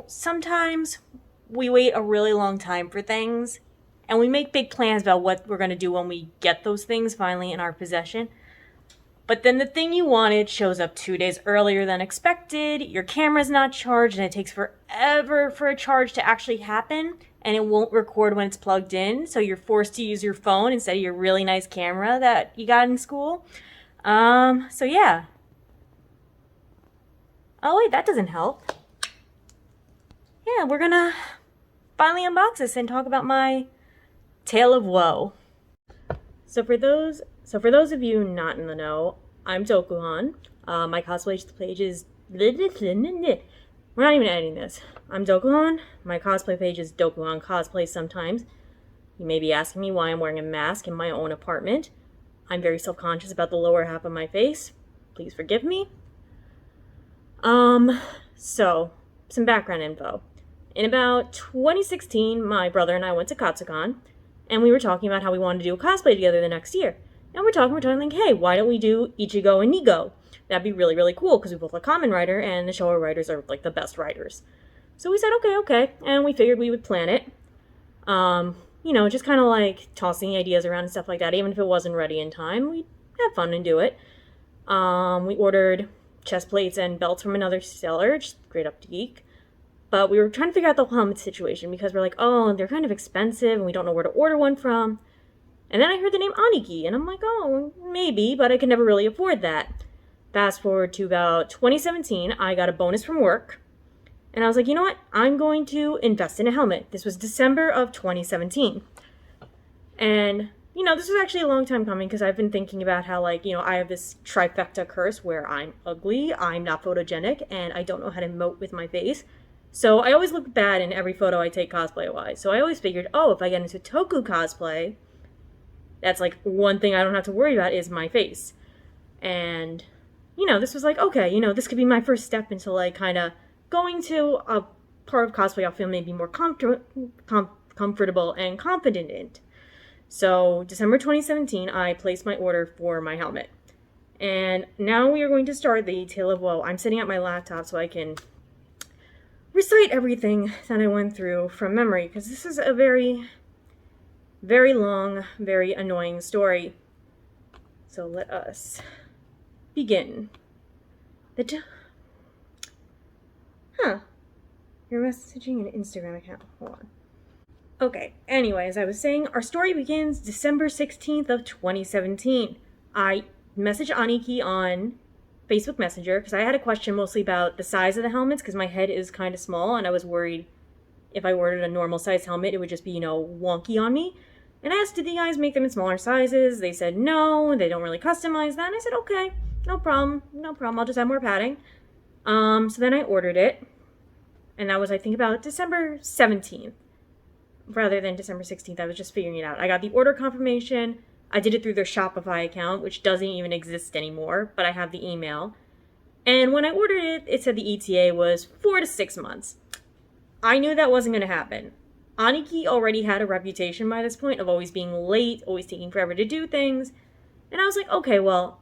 Sometimes we wait a really long time for things, and we make big plans about what we're going to do when we get those things finally in our possession. But then the thing you wanted shows up 2 days earlier than expected, your camera's not charged, and it takes forever for a charge to actually happen, and it won't record when it's plugged in, so you're forced to use your phone instead of your really nice camera that you got in school. So yeah. Oh wait, that doesn't help. Yeah, we're gonna finally unbox this and talk about my tale of woe. So for those of you not in the know, I'm Dokuhan. My cosplay page is we're not even editing this. I'm Dokuhan. My cosplay page is Dokuhan Cosplay sometimes. You may be asking me why I'm wearing a mask in my own apartment. I'm very self-conscious about the lower half of my face. Please forgive me. So, some background info. In about 2016, my brother and I went to Katsucon, and we were talking about how we wanted to do a cosplay together the next year. And we're talking like, hey, why don't we do Ichigo and Nigo? That'd be really, really cool, because we both like Kamen Rider, and the Showa writers are like the best writers. So we said, okay, and we figured we would plan it. Just kind of like tossing ideas around and stuff like that. Even if it wasn't ready in time, we'd have fun and do it. We ordered chest plates and belts from another seller, just Great Up to Geek. But we were trying to figure out the helmet situation because we're like, oh, they're kind of expensive and we don't know where to order one from. And then I heard the name Aniki, and I'm like, oh, maybe, but I could never really afford that. Fast forward to about 2017, I got a bonus from work. And I was like, you know what? I'm going to invest in a helmet. This was December of 2017. And, this was actually a long time coming because I've been thinking about how, I have this trifecta curse where I'm ugly, I'm not photogenic, and I don't know how to emote with my face. So I always look bad in every photo I take cosplay-wise. So I always figured, if I get into Toku cosplay, that's one thing I don't have to worry about is my face. And, this was okay, this could be my first step into kind of going to a part of cosplay I'll feel maybe more comfortable and confident in. So December 2017, I placed my order for my helmet. And now we are going to start the Tale of Woe. I'm setting up my laptop so I can recite everything that I went through from memory, because this is a very, very long, very annoying story. So let us begin. Your messaging and Instagram account. Hold on. Okay, anyway, as I was saying, our story begins December 16th of 2017. I messaged Aniki on Facebook Messenger because I had a question mostly about the size of the helmets because my head is kind of small and I was worried if I ordered a normal size helmet it would just be, wonky on me. And I asked, did the guys make them in smaller sizes? They said no, they don't really customize that. And I said, okay, no problem, I'll just add more padding. So then I ordered it, and that was, I think, about December 17th. Rather than December 16th, I was just figuring it out. I got the order confirmation. I did it through their Shopify account, which doesn't even exist anymore, but I have the email. And when I ordered it, it said the ETA was 4 to 6 months. I knew that wasn't going to happen. Aniki already had a reputation by this point of always being late, always taking forever to do things. And I was like, okay, well,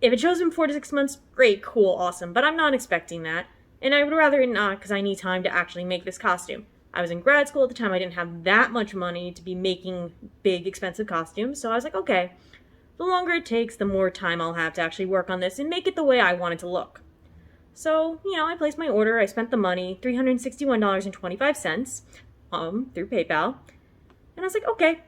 if it shows in 4 to 6 months, great, cool, awesome. But I'm not expecting that. And I would rather it not because I need time to actually make this costume. I was in grad school at the time. I didn't have that much money to be making big, expensive costumes. So I was like, okay, the longer it takes, the more time I'll have to actually work on this and make it the way I want it to look. So, I placed my order. I spent the money, $361.25, through PayPal. And I was like, okay.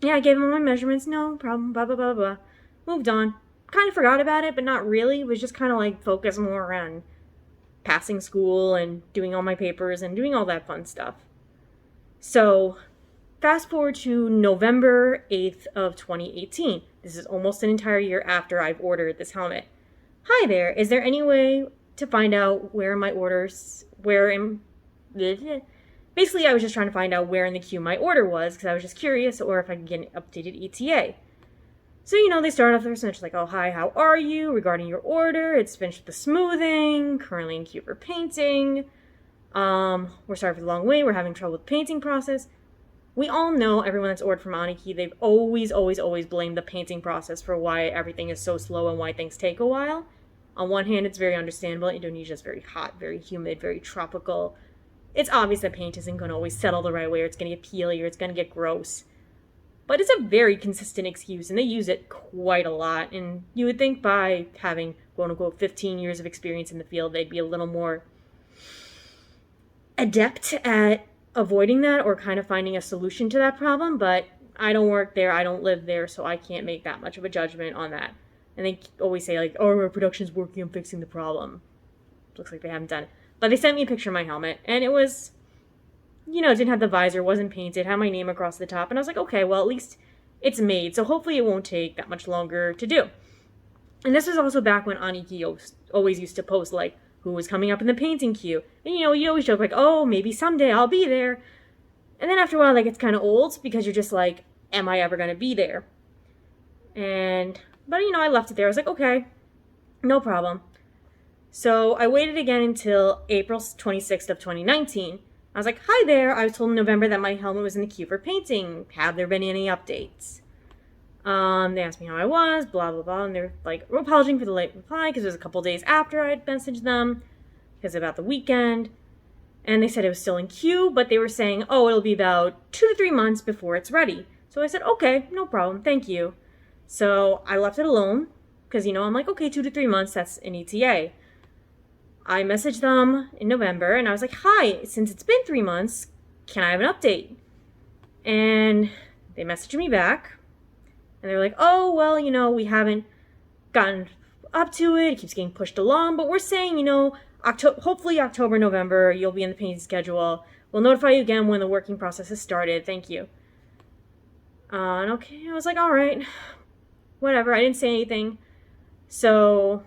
Yeah, I gave them my measurements. No problem, blah, blah, blah, blah. Moved on. Kind of forgot about it, but not really. It was just kind of focused more on passing school and doing all my papers and doing all that fun stuff. So, fast forward to November 8th of 2018. This is almost an entire year after I've ordered this helmet. Hi there, is there any way to find out basically I was just trying to find out where in the queue my order was because I was just curious or if I could get an updated ETA. So, they start off their message like, oh, hi, how are you? Regarding your order, it's finished with the smoothing, currently in queue for painting. We're sorry for the long wait, we're having trouble with the painting process. We all know, everyone that's ordered from Aniki, they've always blamed the painting process for why everything is so slow and why things take a while. On one hand, it's very understandable. Indonesia is very hot, very humid, very tropical. It's obvious that paint isn't going to always settle the right way, or it's going to get peely, or it's going to get gross. But it's a very consistent excuse, and they use it quite a lot. And you would think by having, quote-unquote, 15 years of experience in the field, they'd be a little more adept at avoiding that or kind of finding a solution to that problem. But I don't work there, I don't live there, so I can't make that much of a judgment on that. And they always say, like, oh, our production's working on fixing the problem. Looks like they haven't done it. But they sent me a picture of my helmet, and it was, it didn't have the visor, wasn't painted, had my name across the top, and I was like, okay, well, at least it's made, so hopefully it won't take that much longer to do. And this was also back when Aniki always used to post, like, who was coming up in the painting queue. And, you always joke, like, oh, maybe someday I'll be there. And then after a while, that gets kind of old, because you're just like, am I ever going to be there? But, I left it there. I was like, okay, no problem. So I waited again until April 26th of 2019. I was like, hi there. I was told in November that my helmet was in the queue for painting. Have there been any updates? They asked me how I was, blah, blah, blah. And they're like, we're apologizing for the late reply because it was a couple days after I had messaged them because about the weekend. And they said it was still in queue, but they were saying, oh, it'll be about 2 to 3 months before it's ready. So I said, okay, no problem. Thank you. So I left it alone because, I'm like, okay, 2 to 3 months, that's an ETA. I messaged them in November and I was like, hi, since it's been 3 months, can I have an update? And they messaged me back and they're like, oh, well, we haven't gotten up to it. It keeps getting pushed along, but we're saying, hopefully October, November, you'll be in the painting schedule. We'll notify you again when the working process has started. Thank you. And okay, I was like, all right, whatever. I didn't say anything. So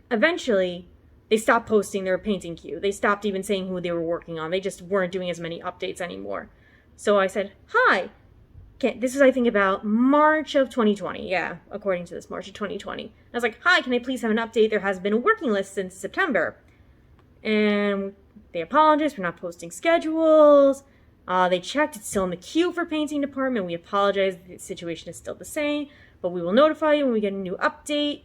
eventually they stopped posting their painting queue. They stopped even saying who they were working on. They just weren't doing as many updates anymore. So I said, hi. This is, I think, about March of 2020. Yeah, according to this, March of 2020. I was like, hi, can I please have an update? There has been a working list since September. And they apologized for not posting schedules. They checked. It's still in the queue for painting department. We apologize. The situation is still the same. But we will notify you when we get a new update.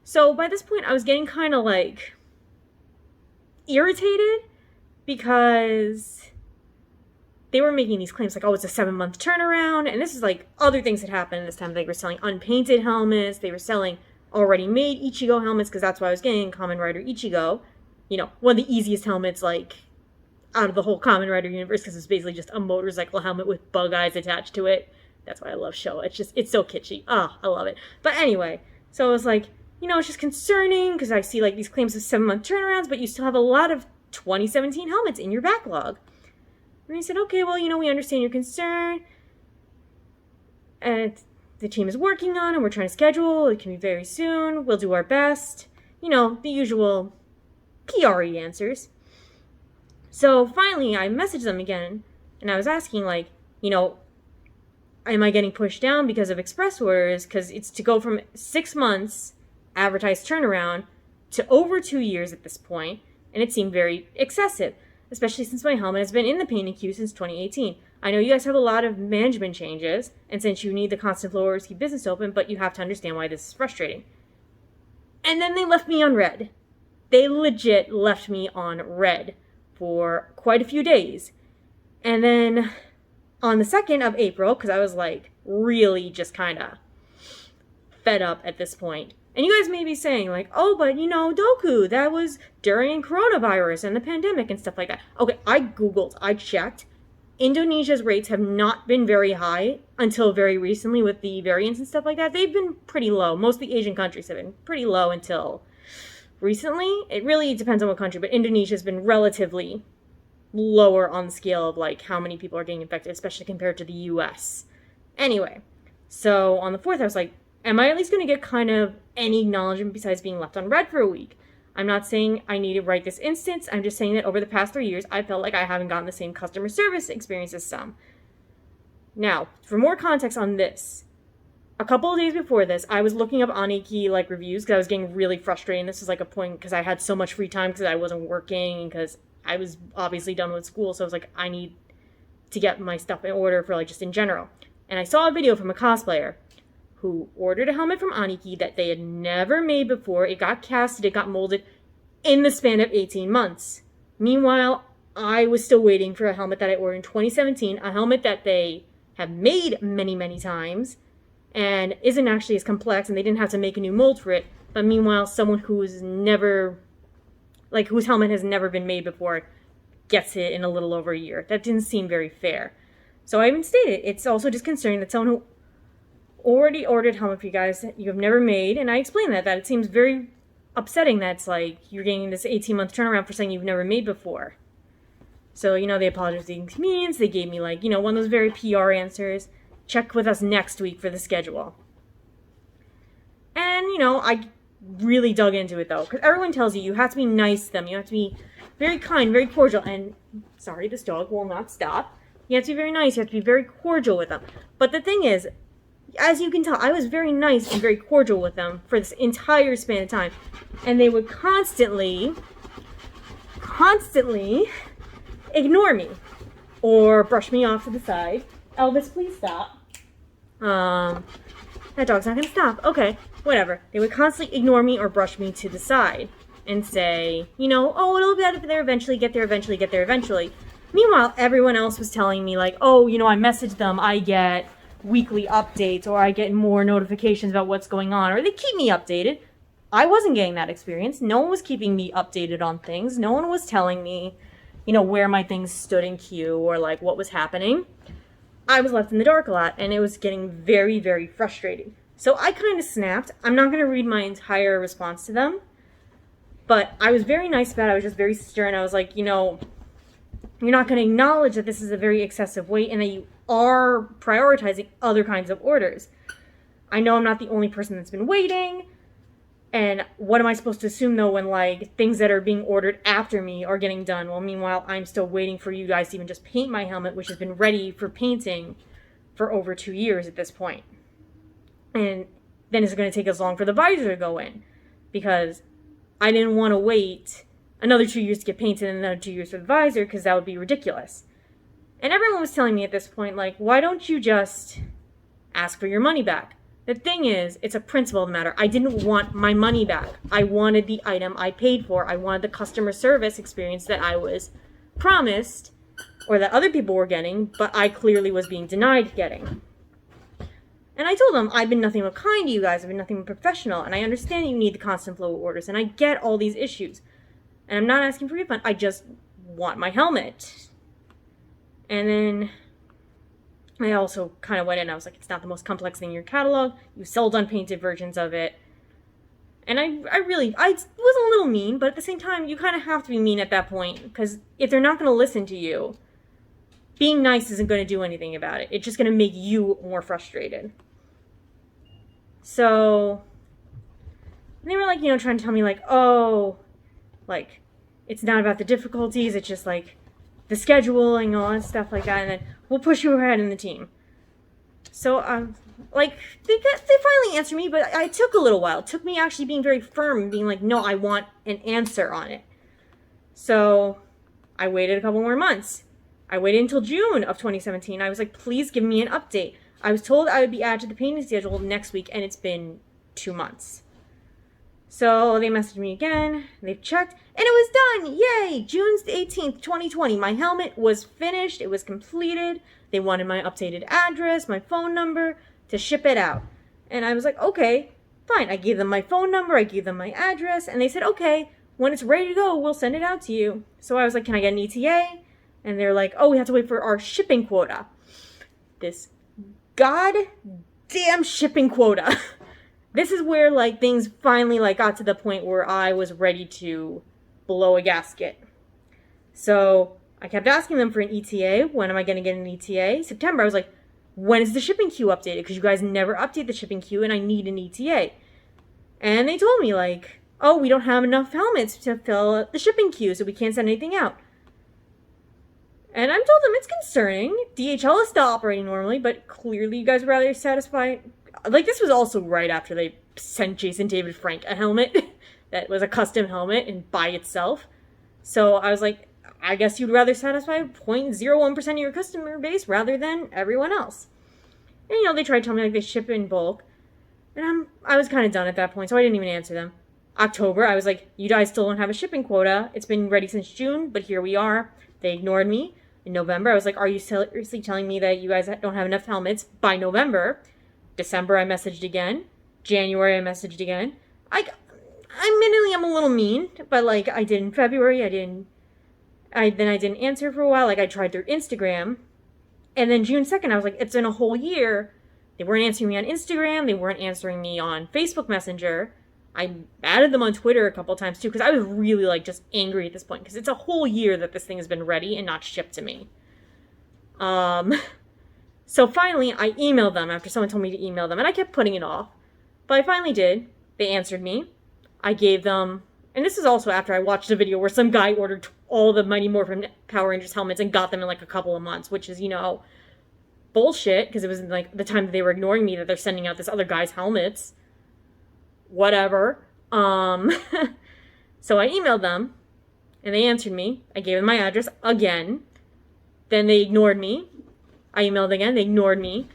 So by this point, I was getting kind of like irritated because they were making these claims like, oh, it's a 7-month turnaround. And this is like other things that happened this time. They were selling unpainted helmets. They were selling already made Ichigo helmets because that's why I was getting Kamen Rider Ichigo. One of the easiest helmets like out of the whole Kamen Rider universe because it's basically just a motorcycle helmet with bug eyes attached to it. That's why I love Showa. It's so kitschy. I love it. But anyway, so I was like, it's just concerning because I see like these claims of 7-month turnarounds, but you still have a lot of 2017 helmets in your backlog. And he said, okay, well, we understand your concern. And the team is working on it. We're trying to schedule. It can be very soon. We'll do our best. The usual PRE answers. So finally, I messaged them again. And I was asking, like, am I getting pushed down because of express orders? Because it's to go from 6 months advertised turnaround to over 2 years at this point. And it seemed very excessive, especially since my helmet has been in the painting queue since 2018. I know you guys have a lot of management changes, and since you need the constant flow orders to keep business open, but you have to understand why this is frustrating. And then they left me on red. They legit left me on red for quite a few days. And then on the 2nd of April, because I was like really just kind of fed up at this point. And you guys may be saying like, oh, but Doku, that was during coronavirus and the pandemic and stuff like that. Okay, I Googled, I checked. Indonesia's rates have not been very high until very recently with the variants and stuff like that. They've been pretty low. Most of the Asian countries have been pretty low until recently. It really depends on what country, but Indonesia's been relatively lower on the scale of like how many people are getting infected, especially compared to the US. Anyway, so on the 4th, I was like, am I at least going to get kind of any acknowledgement besides being left on red for a week? I'm not saying I need it right this instance. I'm just saying that over the past 3 years, I felt like I haven't gotten the same customer service experience as some. Now, for more context on this, a couple of days before this, I was looking up Aniki like reviews because I was getting really frustrated. And this is like a point because I had so much free time because I wasn't working and because I was obviously done with school. So I was like, I need to get my stuff in order for like just in general. And I saw a video from a cosplayer who ordered a helmet from Aniki that they had never made before. It got casted, it got molded in the span of 18 months. Meanwhile, I was still waiting for a helmet that I ordered in 2017, a helmet that they have made many, many times and isn't actually as complex, and they didn't have to make a new mold for it. But meanwhile, someone who's never, like, whose helmet has never been made before gets it in a little over a year. That didn't seem very fair. So I even stated, it's also disconcerting that someone who already ordered a helmet for you guys that you have never made, and I explained that it seems very upsetting that it's like you're getting this 18-month turnaround for something you've never made before. So, they apologized to the inconvenience. They gave me, one of those very PR answers. Check with us next week for the schedule. And, I really dug into it, though. Because everyone tells you, you have to be nice to them. You have to be very kind, very cordial. And, sorry, this dog will not stop. You have to be very nice. You have to be very cordial with them. But the thing is, as you can tell, I was very nice and very cordial with them for this entire span of time. And they would constantly ignore me or brush me off to the side. Elvis, please stop. That dog's not gonna stop. Okay, whatever. They would constantly ignore me or brush me to the side and say, oh, it'll be there eventually, get there eventually. Meanwhile, everyone else was telling me oh, I message them, I get weekly updates, or I get more notifications about what's going on, or they keep me updated. I wasn't getting that experience. No one was keeping me updated on things. No one was telling me where my things stood in queue or what was happening. I was left in the dark a lot, and it was getting very, very frustrating. So I kind of snapped. I'm not going to read my entire response to them, but I was very nice about it. I was just very stern. I was like, you're not going to acknowledge that this is a very excessive wait and that you are prioritizing other kinds of orders. I know I'm not the only person that's been waiting. And what am I supposed to assume, though, when, things that are being ordered after me are getting done? Well, meanwhile, I'm still waiting for you guys to even just paint my helmet, which has been ready for painting for over 2 years at this point. And then it's going to take as long for the visor to go in, because I didn't want to wait another 2 years to get painted and another 2 years for the visor, because that would be ridiculous. And everyone was telling me at this point, why don't you just ask for your money back? The thing is, it's a principle of the matter. I didn't want my money back. I wanted the item I paid for. I wanted the customer service experience that I was promised, or that other people were getting, but I clearly was being denied getting. And I told them, I've been nothing but kind to you guys. I've been nothing but professional, and I understand you need the constant flow of orders, and I get all these issues. And I'm not asking for a refund. I just want my helmet. And then I also kind of went in and I was like, it's not the most complex thing in your catalog. You sell unpainted versions of it. And I was a little mean, but at the same time, you kind of have to be mean at that point, because if they're not going to listen to you, being nice isn't going to do anything about it. It's just going to make you more frustrated. So, and they were trying to tell me it's not about the difficulties, it's just the scheduling and all that stuff like that, and then we'll push you ahead in the team. So, they finally answered me, but it took a little while. It took me actually being very firm and being no, I want an answer on it. So, I waited a couple more months. I waited until June of 2017. I was please give me an update. I was told I would be added to the painting schedule next week, and it's been 2 months. So they messaged me again, they've checked, and it was done! Yay! June 18th, 2020. My helmet was finished, it was completed. They wanted my updated address, my phone number, to ship it out. And I was like, okay, fine. I gave them my phone number, I gave them my address, and they said, okay, when it's ready to go, we'll send it out to you. So I was like, can I get an ETA? And they're like, oh, we have to wait for our shipping quota. This goddamn shipping quota. This is where, things finally, got to the point where I was ready to blow a gasket. So, I kept asking them for an ETA. When am I going to get an ETA? September, I was like, when is the shipping queue updated? Because you guys never update the shipping queue, and I need an ETA. And they told me, oh, we don't have enough helmets to fill the shipping queue, so we can't send anything out. And I told them it's concerning. DHL is still operating normally, but clearly you guys were rather satisfied. This was also right after they sent Jason David Frank a helmet that was a custom helmet and by itself. So I was like, I guess you'd rather satisfy 0.01% of your customer base rather than everyone else. And, they tried to tell me they ship in bulk. And I was kind of done at that point, so I didn't even answer them. October, I was like, you guys still don't have a shipping quota. It's been ready since June, but here we are. They ignored me. In November, I was like, are you seriously telling me that you guys don't have enough helmets by November? December, I messaged again. January, I messaged again. Admittedly, I'm a little mean, but like I did in February, I didn't answer for a while. Like I tried through Instagram, and then June 2nd, I was like, it's been a whole year. They weren't answering me on Instagram. They weren't answering me on Facebook Messenger. I added them on Twitter a couple times too, because I was really like just angry at this point, because it's a whole year that this thing has been ready and not shipped to me. So finally, I emailed them after someone told me to email them, and I kept putting it off. But I finally did. They answered me. I gave them, and this is also after I watched a video where some guy ordered all the Mighty Morphin Power Rangers helmets and got them in like a couple of months, which is, bullshit, because it was like the time that they were ignoring me that they're sending out this other guy's helmets. Whatever. So I emailed them, and they answered me. I gave them my address again. Then they ignored me. I emailed again. They ignored me.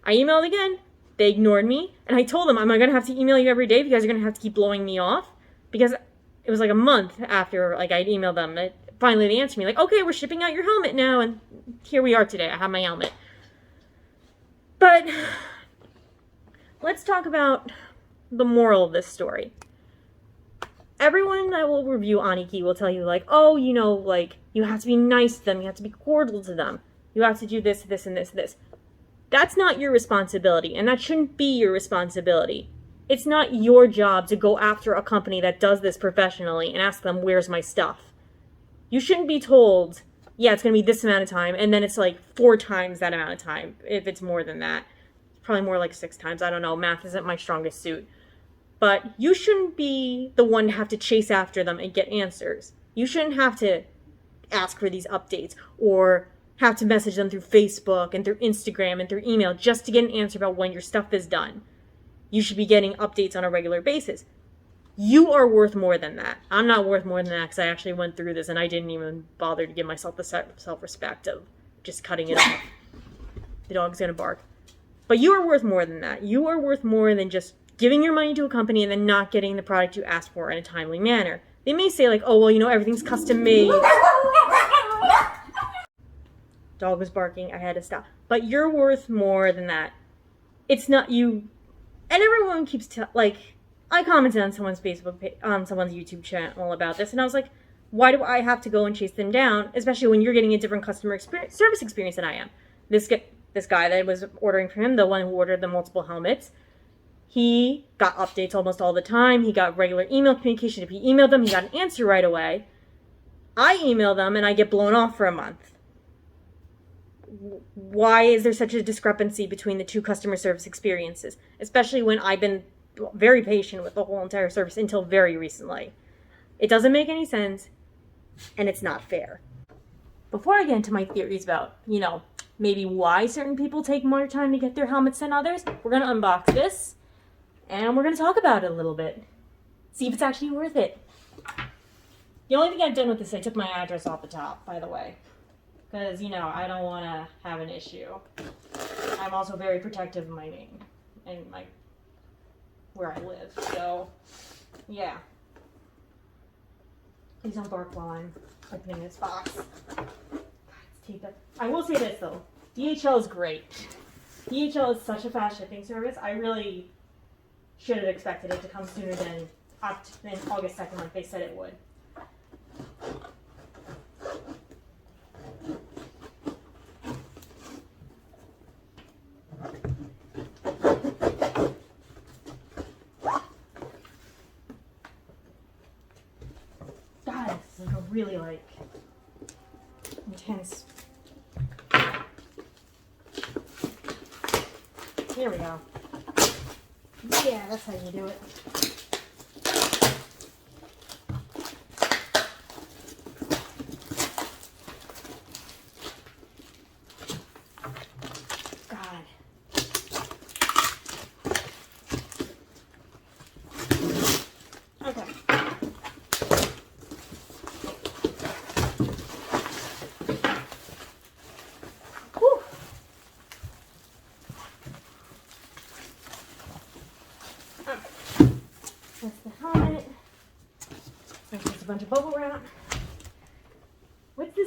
I emailed again. They ignored me. And I told them, am I going to have to email you every day if you guys are going to have to keep blowing me off? Because it was like a month after like I'd emailed them that finally they answered me like, okay, we're shipping out your helmet now. And here we are today. I have my helmet. But let's talk about the moral of this story. Everyone that will review Aniki will tell you like, oh, like you have to be nice to them. You have to be cordial to them. You have to do this, this, and this, this. That's not your responsibility, and that shouldn't be your responsibility. It's not your job to go after a company that does this professionally and ask them, where's my stuff? You shouldn't be told, yeah, it's going to be this amount of time, and then it's like 4 times that amount of time, if it's more than that. Probably more like 6 times. I don't know. Math isn't my strongest suit. But you shouldn't be the one to have to chase after them and get answers. You shouldn't have to ask for these updates or have to message them through Facebook and through Instagram and through email just to get an answer about when your stuff is done. You should be getting updates on a regular basis. You are worth more than that. I'm not worth more than that because I actually went through this and I didn't even bother to give myself the self-respect of just cutting it off. The dog's gonna bark. But you are worth more than that. You are worth more than just giving your money to a company and then not getting the product you asked for in a timely manner. They may say like, oh, well, everything's custom made. Dog was barking. I had to stop. But you're worth more than that. It's not you. And everyone keeps I commented on someone's on someone's YouTube channel about this, and I was like, why do I have to go and chase them down, especially when you're getting a different customer service experience than I am? This guy that was ordering from him, the one who ordered the multiple helmets, he got updates almost all the time. He got regular email communication. If he emailed them, he got an answer right away. I email them, and I get blown off for a month. Why is there such a discrepancy between the two customer service experiences, especially when I've been very patient with the whole entire service until very recently? It doesn't make any sense, and it's not fair. Before I get into my theories about, maybe why certain people take more time to get their helmets than others, we're going to unbox this, and we're going to talk about it a little bit. See if it's actually worth it. The only thing I've done with this, I took my address off the top, by the way. Because, I don't want to have an issue. I'm also very protective of my name and where I live. So, yeah. Please don't bark while I'm opening this box. I will say this, though. DHL is great. DHL is such a fast shipping service. I really should have expected it to come sooner than August 2nd like they said it would. God, this is a really, intense. Here we go. Yeah, that's how you do it. God. Okay.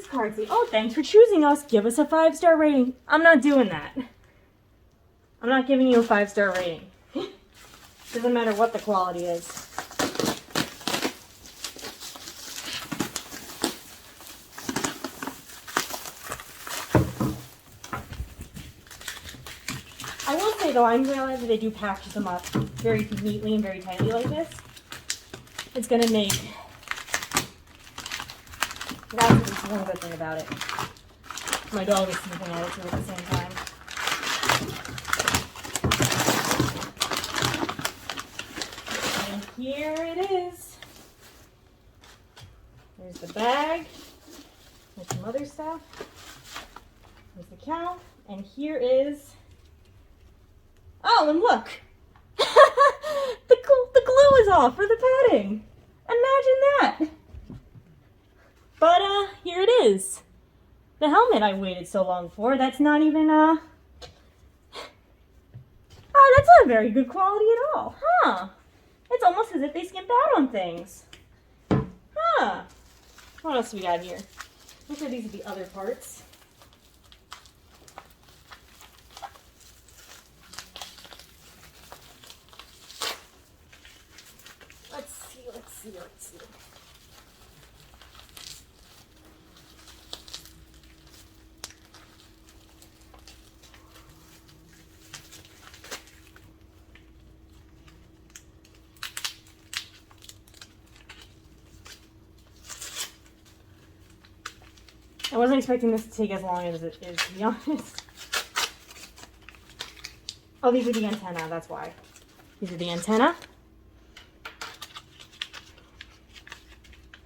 this card say? Oh, thanks for choosing us. Give us a 5-star rating. I'm not doing that. I'm not giving you a 5-star rating. Doesn't matter what the quality is. I will say though, I'm realizing that they do package them up very neatly and very tightly like this. It's gonna make, that's at least one good thing about it. My dog is sniffing at it too at the same time. And here it is. There's the bag. There's some other stuff. There's the cow. And here is, oh, and look. The glue is off for the padding. Imagine that. But here it is. The helmet I waited so long for. That's not even oh, that's not very good quality at all. Huh. It's almost as if they skimped out on things. Huh. What else we got here? Look at these are the other parts. Let's see. I wasn't expecting this to take as long as it is, to be honest. Oh, these are the antenna, that's why. These are the antenna.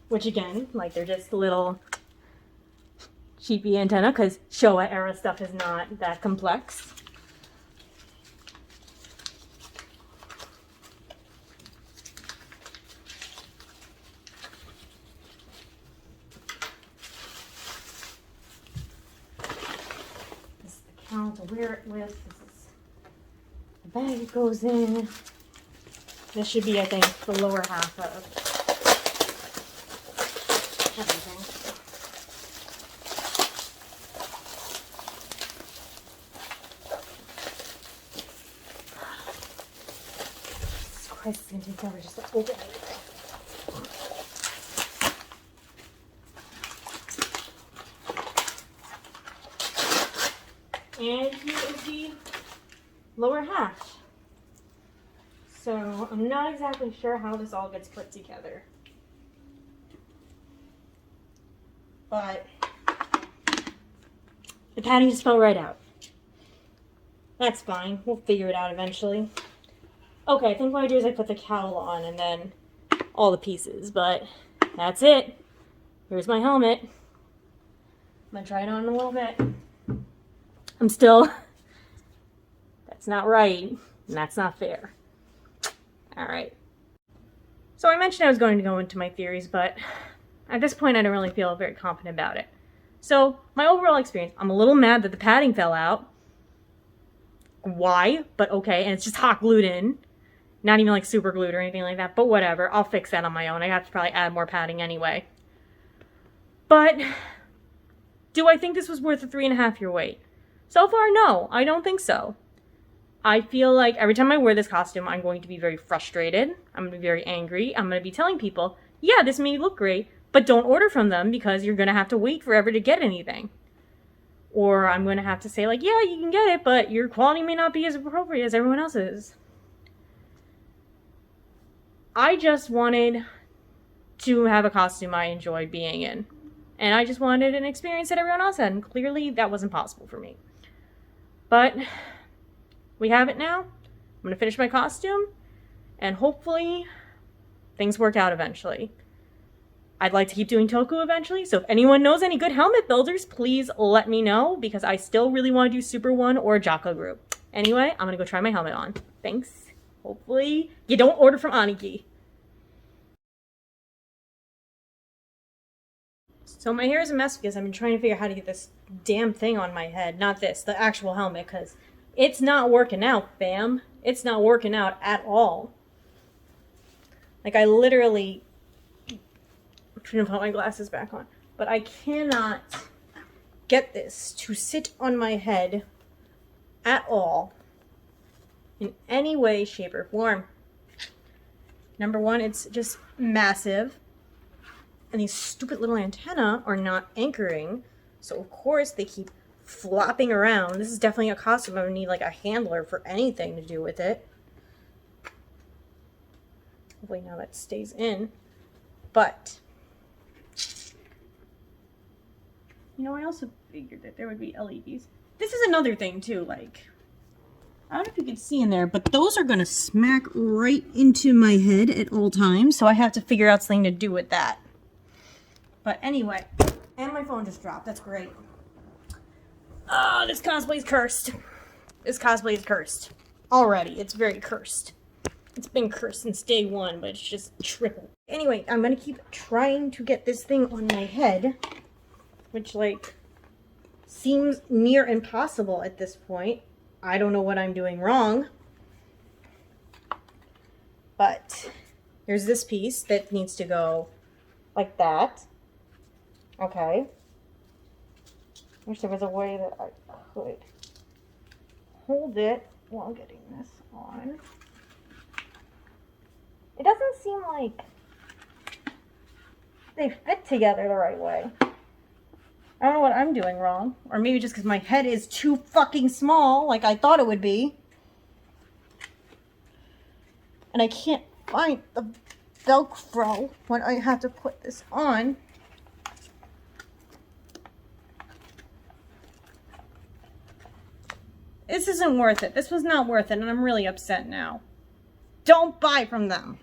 Which again, like they're just little cheapy antenna because Showa era stuff is not that complex. This is the cow to wear it with. This is the bag it goes in. This should be, I think, the lower half of everything. Jesus Christ, it's gonna take forever just to open everything. And here is the lower half. So I'm not exactly sure how this all gets put together. But the padding just fell right out. That's fine. We'll figure it out eventually. Okay, I think what I do is I put the cowl on and then all the pieces, but that's it. Here's my helmet. I'm gonna try it on in a little bit. I'm still, that's not right, and that's not fair. All right. So I mentioned I was going to go into my theories, but at this point I don't really feel very confident about it. So my overall experience, I'm a little mad that the padding fell out. Why? But okay, and it's just hot glued in. Not even like super glued or anything like that, but whatever. I'll fix that on my own. I have to probably add more padding anyway. But do I think this was worth a 3.5-year wait? So far, no, I don't think so. I feel like every time I wear this costume, I'm going to be very frustrated. I'm going to be very angry. I'm going to be telling people, yeah, this may look great, but don't order from them because you're going to have to wait forever to get anything. Or I'm going to have to say like, yeah, you can get it, but your quality may not be as appropriate as everyone else's. I just wanted to have a costume I enjoyed being in. And I just wanted an experience that everyone else had, and clearly that wasn't possible for me. But we have it now. I'm going to finish my costume, and hopefully things work out eventually. I'd like to keep doing Toku eventually, so if anyone knows any good helmet builders, please let me know, because I still really want to do Super 1 or Jocko Group. Anyway, I'm going to go try my helmet on. Thanks. Hopefully you don't order from Aniki. So my hair is a mess because I've been trying to figure out how to get this damn thing on my head. Not this, the actual helmet, because it's not working out, fam. It's not working out at all. Like, I literally... I'm trying to put my glasses back on. but I cannot get this to sit on my head at all in any way, shape, or form. Number one, it's just massive. And these stupid little antennae are not anchoring. So of course they keep flopping around. This is definitely a costume. I would need like a handler for anything to do with it. Hopefully now that stays in. But, you know, I also figured that there would be LEDs. This is another thing too, like, I don't know if you can see in there, but those are gonna smack right into my head at all times. So I have to figure out something to do with that. But anyway, and my phone just dropped. That's great. Oh, this cosplay's cursed. This cosplay is cursed. Already, it's very cursed. It's been cursed since day one, but it's just triple. Anyway, I'm gonna keep trying to get this thing on my head, which, like, seems near impossible at this point. I don't know what I'm doing wrong. But here's this piece that needs to go like that. Okay. Wish there was a way that I could hold it while getting this on. It doesn't seem like they fit together the right way. I don't know what I'm doing wrong. Or maybe just because my head is too fucking small, like I thought it would be. And I can't find the Velcro when I have to put this on. This isn't worth it. This was not worth it, and I'm really upset now. Don't buy from them.